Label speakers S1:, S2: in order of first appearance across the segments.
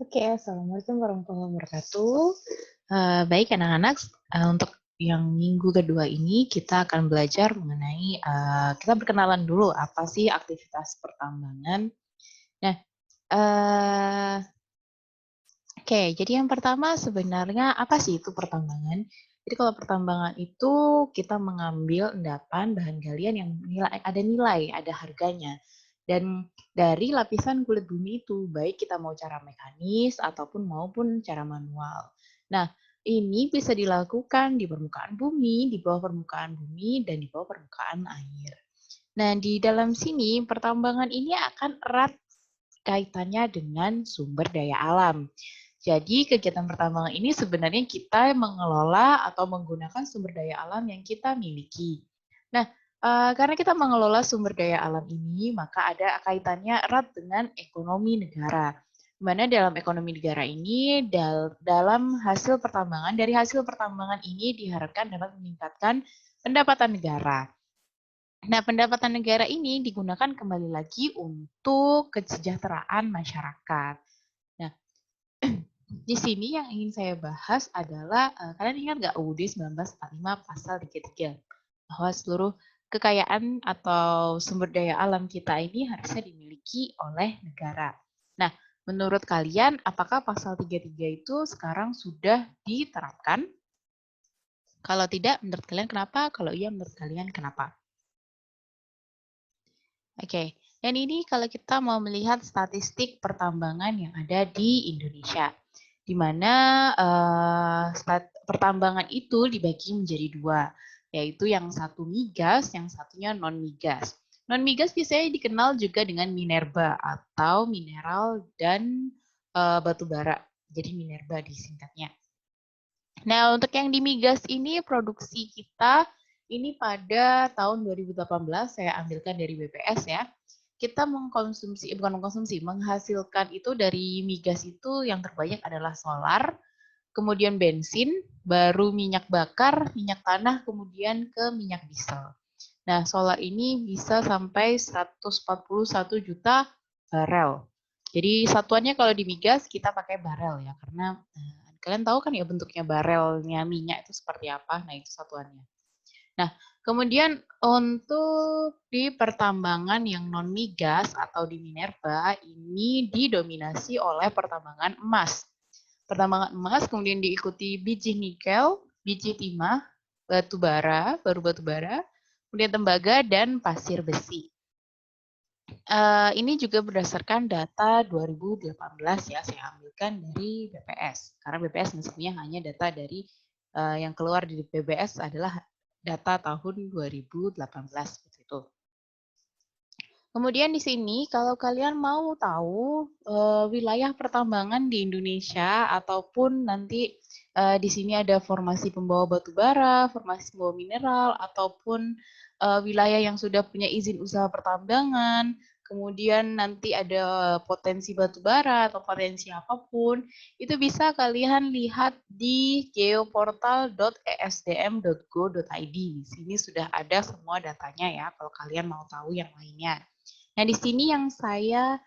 S1: Oke, Assalamualaikum warahmatullahi wabarakatuh. Baik anak-anak, untuk yang minggu kedua ini kita akan belajar mengenai, kita berkenalan dulu apa sih aktivitas pertambangan. Nah, eee, oke, jadi yang pertama sebenarnya apa sih itu pertambangan? Jadi kalau pertambangan itu kita mengambil endapan bahan galian yang nilai, ada harganya. Dan dari lapisan kulit bumi itu, baik kita mau cara mekanis ataupun maupun cara manual. Nah, ini bisa dilakukan di permukaan bumi, di bawah permukaan bumi, dan di bawah permukaan air. Nah, di dalam sini pertambangan ini akan erat kaitannya dengan sumber daya alam. Jadi kegiatan pertambangan ini sebenarnya kita mengelola atau menggunakan sumber daya alam yang kita miliki. Nah, karena kita mengelola sumber daya alam ini, maka ada kaitannya erat dengan ekonomi negara. Di mana dalam ekonomi negara ini, dalam hasil pertambangan, dari hasil pertambangan ini diharapkan dapat meningkatkan pendapatan negara. Nah, pendapatan negara ini digunakan kembali lagi untuk kesejahteraan masyarakat. Nah, di sini yang ingin saya bahas adalah, kalian ingat nggak UUD 1945 pasal 33? Bahwa seluruh kekayaan atau sumber daya alam kita ini harusnya dimiliki oleh negara. Nah, menurut kalian apakah pasal 33 itu sekarang sudah diterapkan? Kalau tidak, menurut kalian kenapa? Kalau iya, menurut kalian kenapa? Oke, dan ini kalau kita mau melihat statistik pertambangan yang ada di Indonesia, di mana pertambangan itu dibagi menjadi dua, yaitu yang satu migas, yang satunya non migas. Non migas biasanya dikenal juga dengan minerba atau mineral dan batu bara, jadi minerba disingkatnya. Nah, untuk yang di migas ini produksi kita ini pada tahun 2018 saya ambilkan dari BPS ya. Kita bukan mengkonsumsi, menghasilkan itu dari migas itu yang terbanyak adalah solar, kemudian bensin, baru minyak bakar, minyak tanah, kemudian ke minyak diesel. Nah, solar ini bisa sampai 141 juta barel. Jadi satuannya kalau di migas kita pakai barel ya, karena kalian tahu kan ya bentuknya barelnya minyak itu seperti apa. Nah, itu satuannya. Nah, kemudian untuk di pertambangan yang non migas atau di minerba ini didominasi oleh pertambangan emas. Pertambangan emas kemudian diikuti biji nikel, biji timah, batu bara, baru batu bara, kemudian tembaga dan pasir besi. Ini juga berdasarkan data 2018 ya, saya ambilkan dari BPS. Karena BPS sebenarnya hanya data dari yang keluar di BPS adalah data tahun 2018 seperti itu. Kemudian di sini kalau kalian mau tahu wilayah pertambangan di Indonesia ataupun nanti di sini ada formasi pembawa batu bara, formasi pembawa mineral ataupun wilayah yang sudah punya izin usaha pertambangan, kemudian nanti ada potensi batu bara atau potensi apapun, itu bisa kalian lihat di geoportal.esdm.go.id. Di sini sudah ada semua datanya ya kalau kalian mau tahu yang lainnya. Nah, di sini yang saya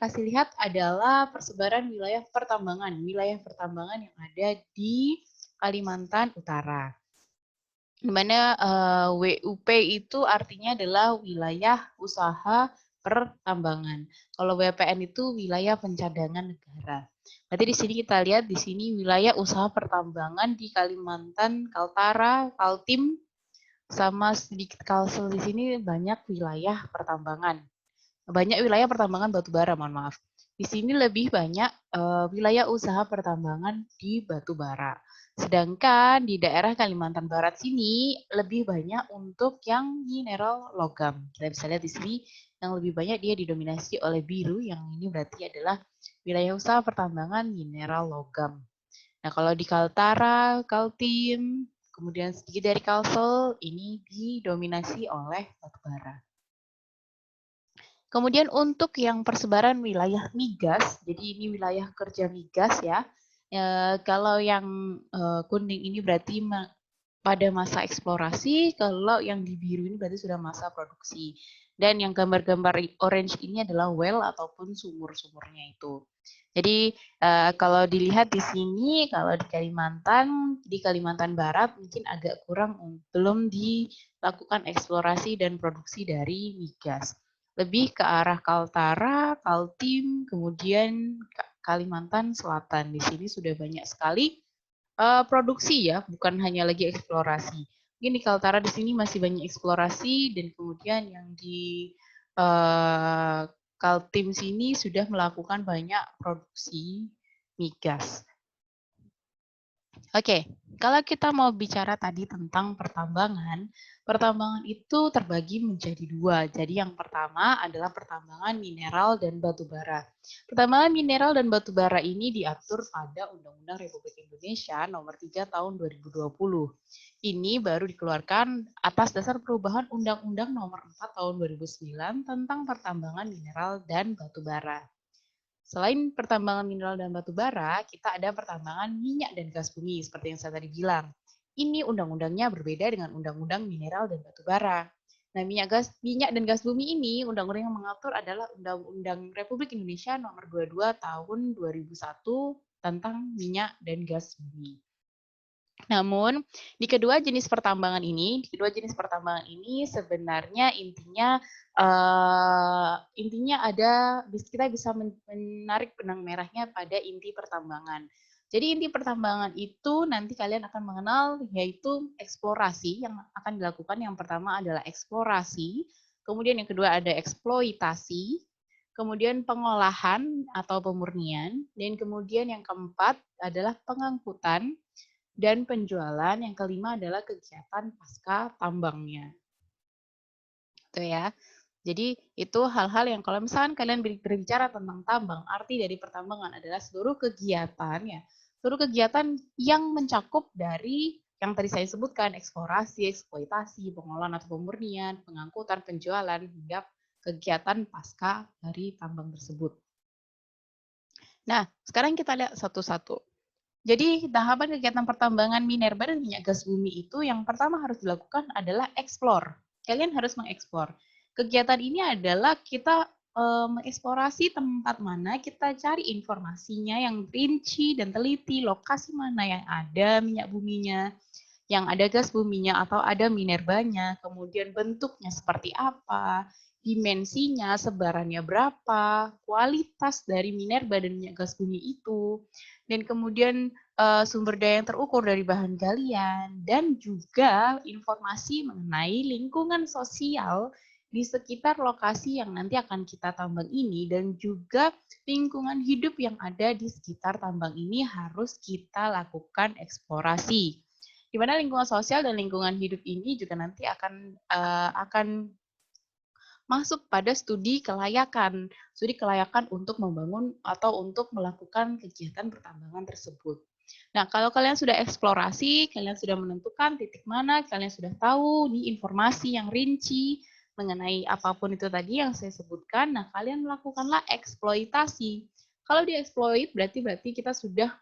S1: kasih lihat adalah persebaran wilayah pertambangan yang ada di Kalimantan Utara. Di mana WUP itu artinya adalah wilayah usaha pertambangan. Kalau WPN itu wilayah pencadangan negara. Berarti di sini kita lihat di sini wilayah usaha pertambangan di Kalimantan, Kaltara, Kaltim, sama sedikit Kalsel di sini banyak wilayah pertambangan. Banyak wilayah pertambangan batu bara, mohon maaf. Di sini lebih banyak wilayah usaha pertambangan di batu bara. Sedangkan di daerah Kalimantan Barat sini lebih banyak untuk yang mineral logam. Kita bisa lihat di sini yang lebih banyak dia didominasi oleh biru, yang ini berarti adalah wilayah usaha pertambangan mineral logam. Nah, kalau di Kaltara, Kaltim, kemudian sedikit dari Kalsel, ini didominasi oleh batubara. Kemudian untuk yang persebaran wilayah migas, jadi ini wilayah kerja migas ya. Kalau yang kuning ini berarti pada masa eksplorasi, kalau yang di biru ini berarti sudah masa produksi. Dan yang gambar-gambar orange ini adalah well ataupun sumur-sumurnya itu. Jadi kalau dilihat di sini, kalau di Kalimantan Barat mungkin agak kurang, belum dilakukan eksplorasi dan produksi dari migas. Lebih ke arah Kaltara, Kaltim, kemudian Kalimantan Selatan. Di sini sudah banyak sekali produksi ya, bukan hanya lagi eksplorasi. Mungkin di Kaltara di sini masih banyak eksplorasi, dan kemudian yang di Kaltim sini sudah melakukan banyak produksi migas. Oke, kalau kita mau bicara tadi tentang pertambangan, pertambangan itu terbagi menjadi dua. Jadi yang pertama adalah pertambangan mineral dan batu bara. Pertambangan mineral dan batu bara ini diatur pada Undang-Undang Republik Indonesia Nomor 3 Tahun 2020. Ini baru dikeluarkan atas dasar perubahan Undang-Undang Nomor 4 Tahun 2009 tentang pertambangan mineral dan batu bara. Selain pertambangan mineral dan batu bara, kita ada pertambangan minyak dan gas bumi, seperti yang saya tadi bilang. Ini undang-undangnya berbeda dengan undang-undang mineral dan batu bara. Nah, minyak dan gas bumi ini, undang-undang yang mengatur adalah Undang-Undang Republik Indonesia Nomor 22 Tahun 2001 tentang minyak dan gas bumi. Namun, di kedua jenis pertambangan ini sebenarnya intinya ada kita bisa menarik benang merahnya pada inti pertambangan. Jadi inti pertambangan itu nanti kalian akan mengenal yaitu eksplorasi yang akan dilakukan. Yang pertama adalah eksplorasi, kemudian yang kedua ada eksploitasi, kemudian pengolahan atau pemurnian, dan kemudian yang keempat adalah pengangkutan dan penjualan. Yang kelima adalah kegiatan pasca tambangnya. Itu ya. Jadi itu hal-hal yang kalau misalkan kalian berbicara tentang tambang, arti dari pertambangan adalah seluruh kegiatan ya. Seluruh kegiatan yang mencakup dari yang tadi saya sebutkan, eksplorasi, eksploitasi, pengolahan atau pemurnian, pengangkutan, penjualan, hingga kegiatan pasca dari tambang tersebut. Nah, sekarang kita lihat satu-satu. Jadi tahapan kegiatan pertambangan minerba dan minyak gas bumi itu yang pertama harus dilakukan adalah eksplor. Kalian harus mengeksplor. Kegiatan ini adalah kita mengeksplorasi tempat mana, kita cari informasinya yang rinci dan teliti, lokasi mana yang ada minyak buminya, yang ada gas buminya atau ada minerbanya, kemudian bentuknya seperti apa, dimensinya, sebarannya berapa, kualitas dari minerba dan minyak gas bumi itu, dan kemudian sumber daya yang terukur dari bahan galian, dan juga informasi mengenai lingkungan sosial di sekitar lokasi yang nanti akan kita tambang ini, dan juga lingkungan hidup yang ada di sekitar tambang ini harus kita lakukan eksplorasi. Di mana lingkungan sosial dan lingkungan hidup ini juga nanti akan masuk pada studi kelayakan untuk membangun atau untuk melakukan kegiatan pertambangan tersebut. Nah, kalau kalian sudah eksplorasi, kalian sudah menentukan titik mana, kalian sudah tahu nih informasi yang rinci mengenai apapun itu tadi yang saya sebutkan, nah kalian melakukanlah eksploitasi. Kalau dieksploit berarti kita sudah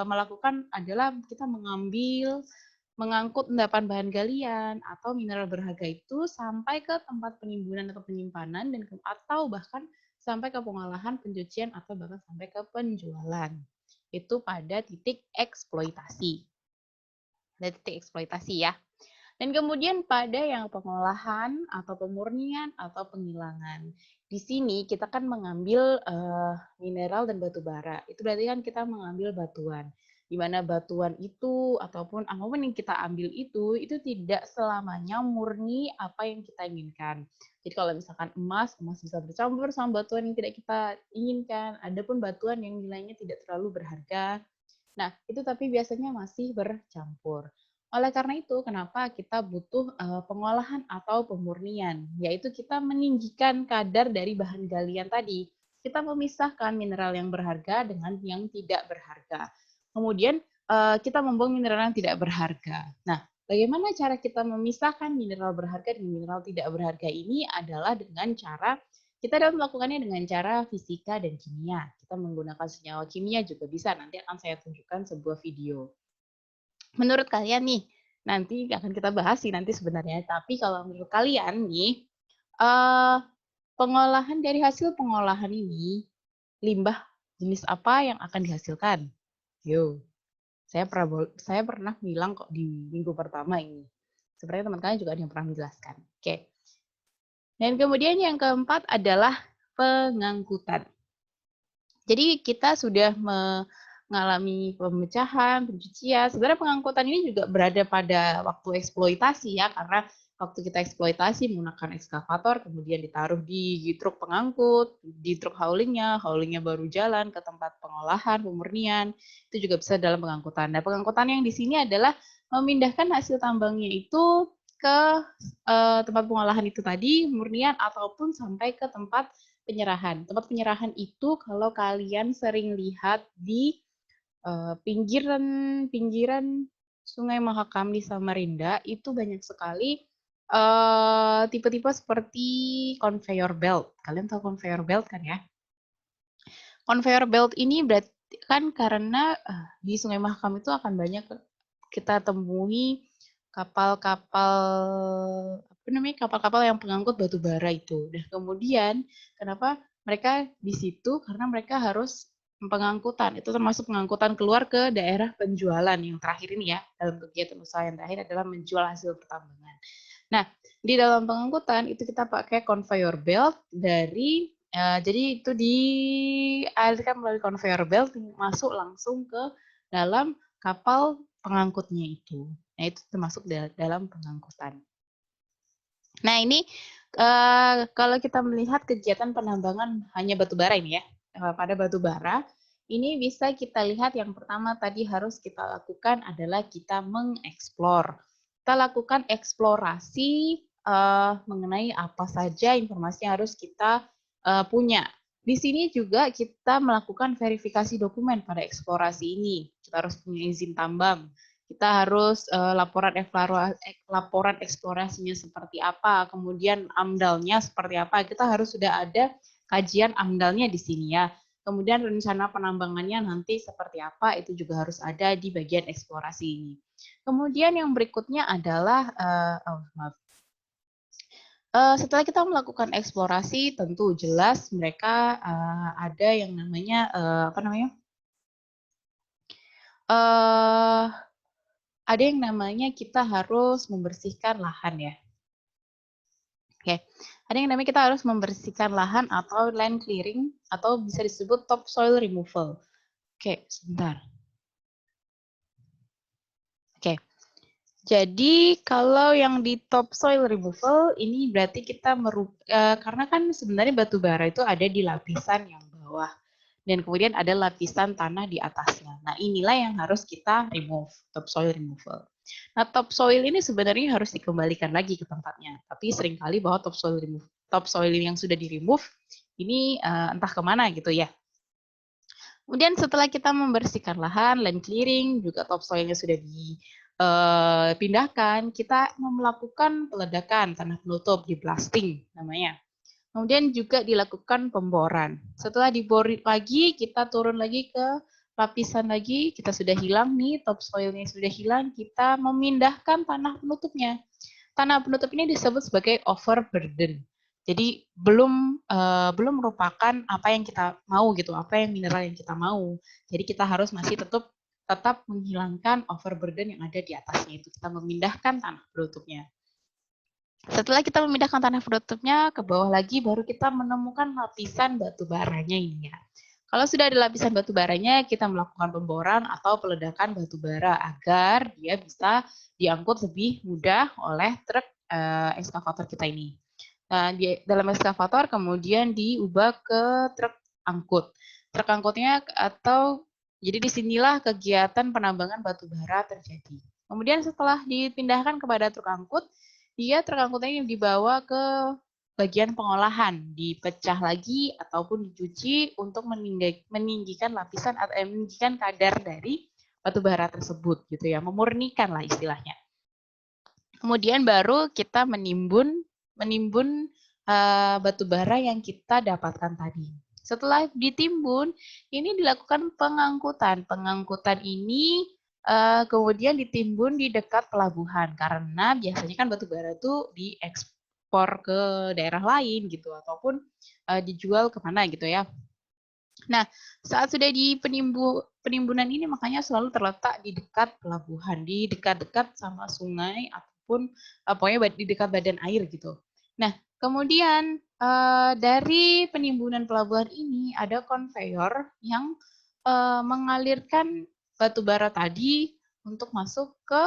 S1: melakukan adalah kita mengangkut endapan bahan galian atau mineral berharga itu sampai ke tempat penimbunan atau penyimpanan dan atau bahkan sampai ke pengolahan, pencucian atau bahkan sampai ke penjualan. Itu pada titik eksploitasi. Ada titik eksploitasi ya. Dan kemudian pada yang pengolahan atau pemurnian atau penghilangan. Di sini kita kan mengambil mineral dan batu bara. Itu berarti kan kita mengambil batuan. Di mana batuan itu ataupun apapun yang kita ambil itu tidak selamanya murni apa yang kita inginkan. Jadi kalau misalkan emas bisa bercampur sama batuan yang tidak kita inginkan. Adapun batuan yang nilainya tidak terlalu berharga. Nah, itu tapi biasanya masih bercampur. Oleh karena itu, kenapa kita butuh pengolahan atau pemurnian, yaitu kita meninggikan kadar dari bahan galian tadi. Kita memisahkan mineral yang berharga dengan yang tidak berharga. Kemudian kita membuang mineral yang tidak berharga. Nah, bagaimana cara kita memisahkan mineral berharga dan mineral tidak berharga ini adalah dengan cara kita dapat melakukannya dengan cara fisika dan kimia. Kita menggunakan senyawa kimia juga bisa. Nanti akan saya tunjukkan sebuah video. Menurut kalian nih, nanti akan kita bahas sih nanti sebenarnya. Tapi kalau menurut kalian nih, Pengolahan dari hasil pengolahan ini, limbah jenis apa yang akan dihasilkan? Yo, saya pernah bilang kok di minggu pertama ini. Sebenarnya teman-teman juga ada yang pernah menjelaskan. Oke. Dan kemudian yang keempat adalah pengangkutan. Jadi kita sudah mengalami pemecahan, pencucian. Sebenarnya pengangkutan ini juga berada pada waktu eksploitasi ya, karena waktu kita eksploitasi menggunakan ekskavator, kemudian ditaruh di truk pengangkut, di truk haulingnya baru jalan ke tempat pengolahan, pemurnian, itu juga bisa dalam pengangkutan. Nah, pengangkutan yang di sini adalah memindahkan hasil tambangnya itu ke tempat pengolahan itu tadi, pemurnian, ataupun sampai ke tempat penyerahan. Tempat penyerahan itu kalau kalian sering lihat di pinggiran Sungai Mahakam di Samarinda, itu banyak sekali tipe-tipe seperti conveyor belt. Kalian tahu conveyor belt kan ya? Conveyor belt ini berarti kan karena di Sungai Mahakam itu akan banyak kita temui kapal-kapal kapal-kapal yang pengangkut batu bara itu. Dan kemudian kenapa mereka di situ? Karena mereka harus pengangkutan. Itu termasuk pengangkutan keluar ke daerah penjualan yang terakhir ini ya. Dalam kegiatan usaha yang terakhir adalah menjual hasil pertambangan. Nah, di dalam pengangkutan itu kita pakai conveyor belt dari jadi itu dialirkan melalui conveyor belt masuk langsung ke dalam kapal pengangkutnya itu. Nah, itu termasuk dalam pengangkutan. Nah, ini kalau kita melihat kegiatan penambangan hanya batu bara ini ya, pada batu bara, ini bisa kita lihat yang pertama tadi harus kita lakukan adalah kita mengeksplor. Kita lakukan eksplorasi mengenai apa saja informasi yang harus kita punya. Di sini juga kita melakukan verifikasi dokumen pada eksplorasi ini. Kita harus punya izin tambang. Kita harus laporan eksplorasinya seperti apa, kemudian AMDAL-nya seperti apa. Kita harus sudah ada kajian AMDAL-nya di sini ya. Kemudian rencana penambangannya nanti seperti apa, itu juga harus ada di bagian eksplorasi ini. Kemudian yang berikutnya adalah, setelah kita melakukan eksplorasi, tentu jelas mereka ada yang namanya ada yang namanya kita harus membersihkan lahan ya. Oke, ada yang namanya kita harus membersihkan lahan atau land clearing atau bisa disebut topsoil removal. Oke, sebentar. Oke. Jadi kalau yang di topsoil removal ini berarti kita karena kan sebenarnya batu bara itu ada di lapisan yang bawah dan kemudian ada lapisan tanah di atasnya. Nah, inilah yang harus kita remove, topsoil removal. Nah, topsoil ini sebenarnya harus dikembalikan lagi ke tempatnya. Tapi seringkali bahwa topsoil yang sudah di-remove ini entah kemana gitu ya. Kemudian setelah kita membersihkan lahan, land clearing, juga topsoilnya sudah dipindahkan, kita melakukan peledakan tanah penutup, di blasting namanya. Kemudian juga dilakukan pemboran. Setelah dibor lagi, kita turun lagi ke lapisan lagi, kita sudah hilang nih, topsoilnya sudah hilang, kita memindahkan tanah penutupnya. Tanah penutup ini disebut sebagai overburden. Jadi belum merupakan apa yang kita mau gitu, apa yang mineral yang kita mau. Jadi kita harus masih tetap menghilangkan overburden yang ada di atasnya itu. Kita memindahkan tanah penutupnya. Setelah kita memindahkan tanah penutupnya ke bawah lagi, baru kita menemukan lapisan batu baranya ini ya. Kalau sudah ada lapisan batu baranya, kita melakukan pemboran atau peledakan batu bara agar dia bisa diangkut lebih mudah oleh truk ekskavator kita ini. Nah, dalam ekskavator kemudian diubah ke truk angkut. Truk angkutnya atau jadi disinilah kegiatan penambangan batu bara terjadi. Kemudian setelah dipindahkan kepada truk angkut, truk angkutnya ini dibawa ke bagian pengolahan, dipecah lagi ataupun dicuci untuk meninggikan lapisan atau meninggikan kadar dari batu bara tersebut gitu ya, memurnikan lah istilahnya. Kemudian baru kita menimbun batu bara yang kita dapatkan tadi. Setelah ditimbun, ini dilakukan pengangkutan. Pengangkutan ini kemudian ditimbun di dekat pelabuhan karena biasanya kan batu bara itu diekspor ke daerah lain gitu ataupun dijual kemana gitu ya. Nah, saat sudah di penimbunan ini makanya selalu terletak di dekat pelabuhan, di dekat-dekat sama sungai ataupun pokoknya di dekat badan air gitu. Nah, kemudian dari penimbunan pelabuhan ini ada konveyor yang mengalirkan batu bara tadi untuk masuk ke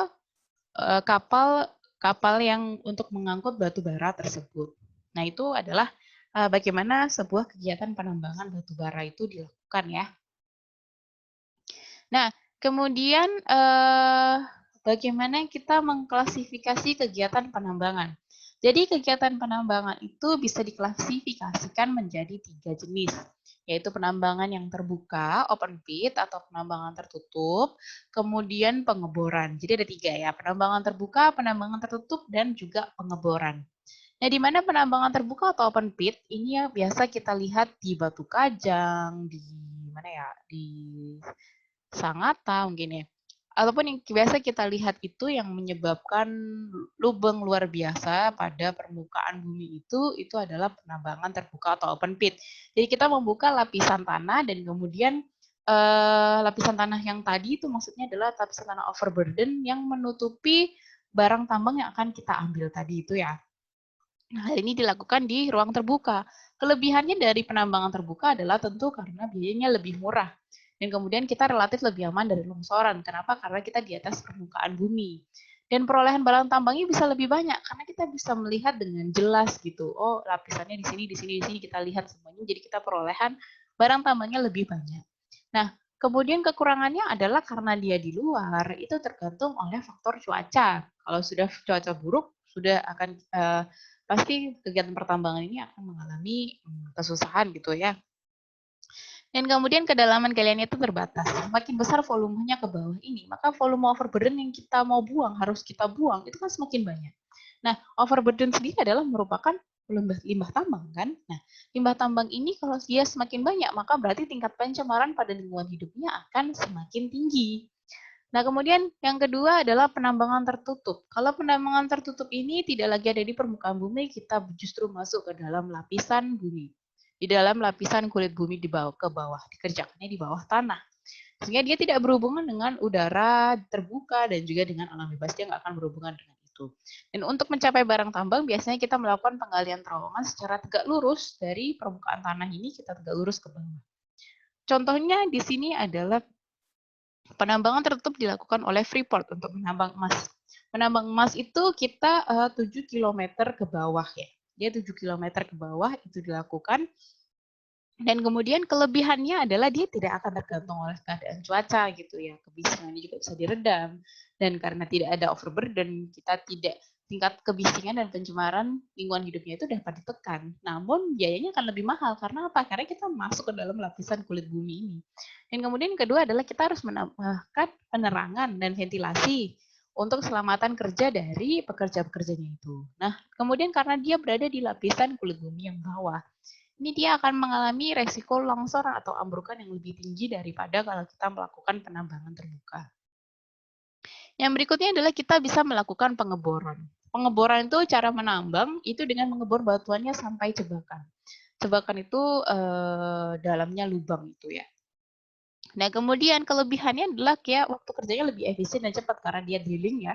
S1: kapal kapal yang untuk mengangkut batu bara tersebut. Nah, itu adalah bagaimana sebuah kegiatan penambangan batu bara itu dilakukan ya. Nah, kemudian bagaimana kita mengklasifikasi kegiatan penambangan. Jadi kegiatan penambangan itu bisa diklasifikasikan menjadi 3 jenis, yaitu penambangan yang terbuka, open pit, atau penambangan tertutup, kemudian pengeboran. Jadi ada 3 ya, penambangan terbuka, penambangan tertutup, dan juga pengeboran. Nah, di mana penambangan terbuka atau open pit ini ya biasa kita lihat di Batu Kajang, di mana ya, di Sangatta mungkin ya. Ataupun yang biasa kita lihat itu yang menyebabkan lubang luar biasa pada permukaan bumi itu adalah penambangan terbuka atau open pit. Jadi kita membuka lapisan tanah dan kemudian lapisan tanah yang tadi itu maksudnya adalah lapisan tanah overburden yang menutupi barang tambang yang akan kita ambil tadi itu ya. Nah, hal ini dilakukan di ruang terbuka. Kelebihannya dari penambangan terbuka adalah tentu karena biayanya lebih murah. Dan kemudian kita relatif lebih aman dari longsoran. Kenapa? Karena kita di atas permukaan bumi. Dan perolehan barang tambangnya bisa lebih banyak karena kita bisa melihat dengan jelas gitu. Oh, lapisannya di sini, di sini, di sini kita lihat semuanya. Jadi kita perolehan barang tambangnya lebih banyak. Nah, kemudian kekurangannya adalah karena dia di luar, itu tergantung oleh faktor cuaca. Kalau sudah cuaca buruk, sudah akan pasti kegiatan pertambangan ini akan mengalami kesusahan gitu ya. Dan kemudian kedalaman galian itu terbatas. Semakin besar volumenya ke bawah ini, maka volume overburden yang kita mau buang, harus kita buang, itu kan semakin banyak. Nah, overburden sendiri adalah merupakan limbah tambang kan. Nah, limbah tambang ini kalau dia semakin banyak, maka berarti tingkat pencemaran pada lingkungan hidupnya akan semakin tinggi. Nah, kemudian yang kedua adalah penambangan tertutup. Kalau penambangan tertutup ini tidak lagi ada di permukaan bumi, kita justru masuk ke dalam lapisan bumi. Di dalam lapisan kulit bumi di bawah ke bawah, dikerjakannya di bawah tanah. Sehingga dia tidak berhubungan dengan udara terbuka dan juga dengan alam bebas, dia nggak akan berhubungan dengan itu. Dan untuk mencapai barang tambang, biasanya kita melakukan penggalian terowongan secara tegak lurus dari permukaan tanah ini, kita tegak lurus ke bawah. Contohnya di sini adalah penambangan tertutup dilakukan oleh Freeport untuk menambang emas. Menambang emas itu kita 7 km ke bawah ya. Dia 7 km ke bawah itu dilakukan. Dan kemudian kelebihannya adalah dia tidak akan tergantung oleh keadaan cuaca gitu ya. Kebisingannya juga bisa diredam. Dan karena tidak ada overburden, kita tidak tingkat kebisingan dan pencemaran lingkungan hidupnya itu dapat ditekan. Namun biayanya akan lebih mahal karena apa? Karena kita masuk ke dalam lapisan kulit bumi ini. Dan kemudian yang kedua adalah kita harus menambahkan penerangan dan ventilasi untuk keselamatan kerja dari pekerja-pekerjanya itu. Nah, kemudian karena dia berada di lapisan kulit bumi yang bawah, ini dia akan mengalami resiko longsor atau ambrukan yang lebih tinggi daripada kalau kita melakukan penambangan terbuka. Yang berikutnya adalah kita bisa melakukan pengeboran. Pengeboran itu cara menambang itu dengan mengebor batuannya sampai jebakan. Jebakan itu dalamnya lubang itu ya. Nah, kemudian kelebihannya adalah ya waktu kerjanya lebih efisien dan cepat karena dia drilling ya.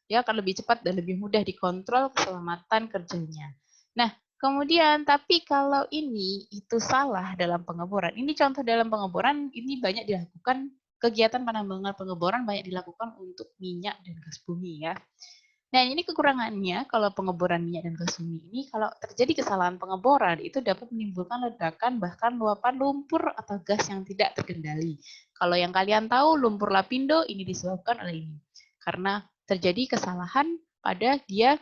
S1: Dia akan lebih cepat dan lebih mudah dikontrol keselamatan kerjanya. Nah, kemudian tapi kalau ini itu salah dalam pengeboran. Ini contoh dalam pengeboran ini banyak dilakukan kegiatan penambangan pengeboran banyak dilakukan untuk minyak dan gas bumi ya. Nah, ini kekurangannya kalau pengeboran minyak dan gas bumi ini, kalau terjadi kesalahan pengeboran, itu dapat menimbulkan ledakan bahkan luapan lumpur atau gas yang tidak terkendali. Kalau yang kalian tahu, lumpur lapindo ini disebabkan oleh ini. Karena terjadi kesalahan pada dia,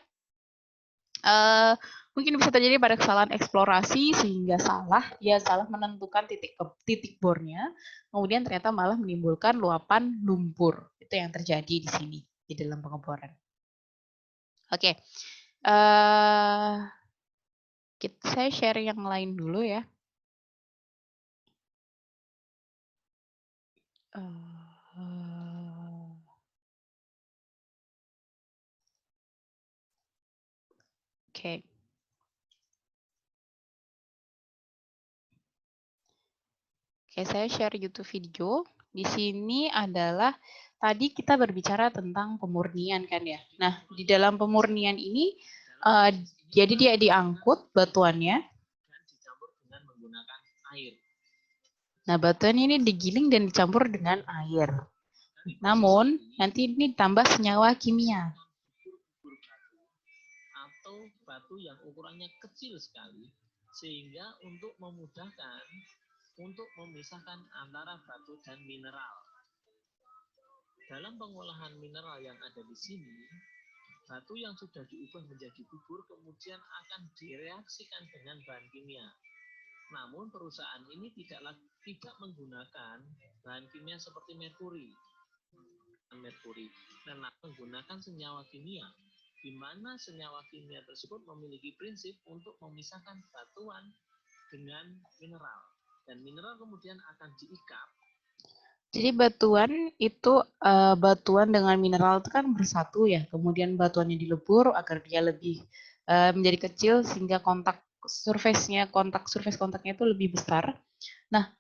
S1: mungkin bisa terjadi pada kesalahan eksplorasi sehingga dia salah menentukan titik bornya, kemudian ternyata malah menimbulkan luapan lumpur. Itu yang terjadi di sini, di dalam pengeboran. Oke, saya share yang lain dulu ya. Oke. Oke, saya share YouTube video. Di sini adalah tadi kita berbicara tentang pemurnian kan ya. Nah, di dalam pemurnian ini jadi dia diangkut batuannya.
S2: Dan dicampur dengan menggunakan air.
S1: Nah, batuan ini digiling dan dicampur dengan air. Namun, nanti ini ditambah senyawa kimia.
S2: Atau batu yang ukurannya kecil sekali, sehingga untuk memudahkan untuk memisahkan antara batu dan mineral. Dalam pengolahan mineral yang ada di sini, batu yang sudah diubah menjadi bubur kemudian akan direaksikan dengan bahan kimia. Namun perusahaan ini tidak menggunakan bahan kimia seperti merkuri, dan menggunakan senyawa kimia, di mana senyawa kimia tersebut memiliki prinsip untuk memisahkan batuan dengan mineral, dan mineral kemudian akan diikat.
S1: Jadi batuan itu batuan dengan mineral itu kan bersatu ya, kemudian batuannya dilebur agar dia lebih menjadi kecil sehingga surface kontaknya itu lebih besar. Nah,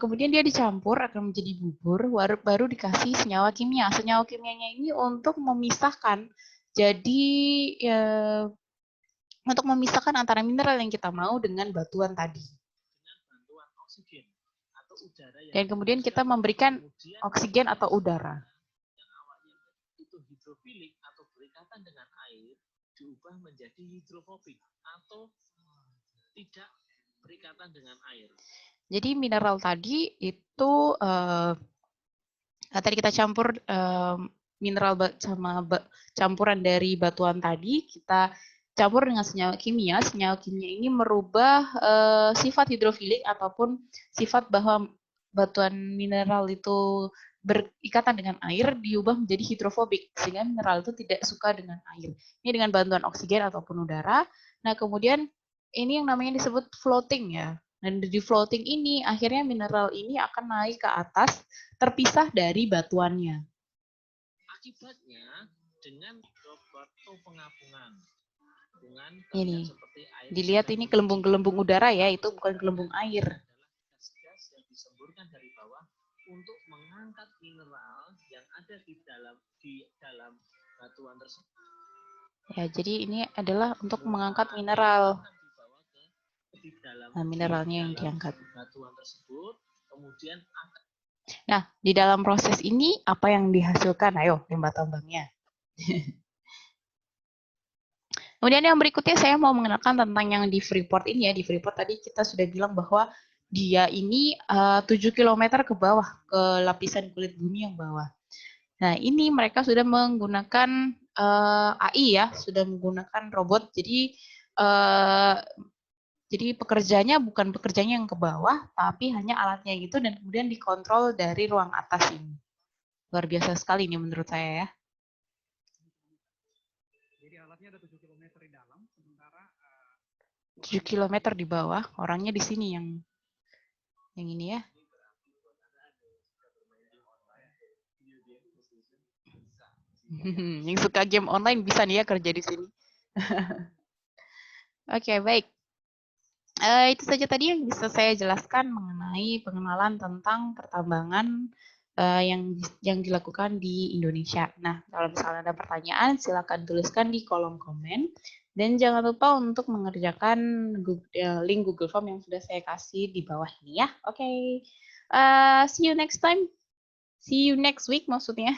S1: kemudian dia dicampur akan menjadi bubur, baru dikasih senyawa kimia. Senyawa kimianya ini untuk memisahkan, jadi untuk memisahkan antara mineral yang kita mau dengan batuan tadi.
S2: Dengan bantuan oksigen atau udara yang
S1: dan kemudian kita memberikan oksigen atau udara.
S2: Yang awalnya itu hidrofilik atau berikatan dengan air diubah menjadi hidrofobik atau tidak berikatan dengan air.
S1: Jadi mineral tadi itu tadi kita campur mineral sama campuran dari batuan tadi, kita campur dengan senyawa kimia. Senyawa kimia ini merubah sifat hidrofilik ataupun sifat bahwa batuan mineral itu berikatan dengan air diubah menjadi hidrofobik sehingga mineral itu tidak suka dengan air. Ini dengan bantuan oksigen ataupun udara. Nah, kemudian ini yang namanya disebut floating ya. Dan di floating ini akhirnya mineral ini akan naik ke atas terpisah dari batuannya.
S2: Akibatnya dengan batu pengapungan.
S1: Ini dilihat ini gelembung-gelembung udara ya, itu bukan gelembung air.
S2: Gas yang disemburkan dari bawah untuk mengangkat mineral yang ada di dalam batuan tersebut.
S1: Ya, jadi ini adalah untuk mengangkat mineral. Nah, mineralnya yang diangkat.
S2: Batuan tersebut kemudian akan.
S1: Nah, di dalam proses ini apa yang dihasilkan? Ayo, limbah tambangnya. Kemudian yang berikutnya saya mau mengenalkan tentang yang di Freeport ini ya. Di Freeport tadi kita sudah bilang bahwa dia ini 7 km ke bawah, ke lapisan kulit bumi yang bawah. Nah, ini mereka sudah menggunakan AI ya, sudah menggunakan robot. Jadi pekerjanya bukan pekerjanya yang ke bawah, tapi hanya alatnya gitu dan kemudian dikontrol dari ruang atas ini. Luar biasa sekali ini menurut saya ya.
S3: Jadi alatnya ada 7 km di dalam, sementara
S1: 7 km di bawah, orangnya di sini yang ini ya. Yang suka game online bisa nih ya kerja di sini. Oke, baik. Itu saja tadi yang bisa saya jelaskan mengenai pengenalan tentang pertambangan yang dilakukan di Indonesia. Nah, kalau misalnya ada pertanyaan, silakan tuliskan di kolom komen. Dan jangan lupa untuk mengerjakan link Google Form yang sudah saya kasih di bawah ini ya. Oke, see you next time. See you next week maksudnya.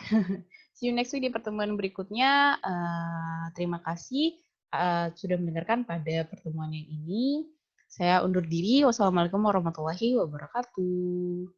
S1: See you next week di pertemuan berikutnya. Terima kasih sudah mendengarkan pada pertemuan yang ini. Saya undur diri. Wassalamualaikum warahmatullahi wabarakatuh.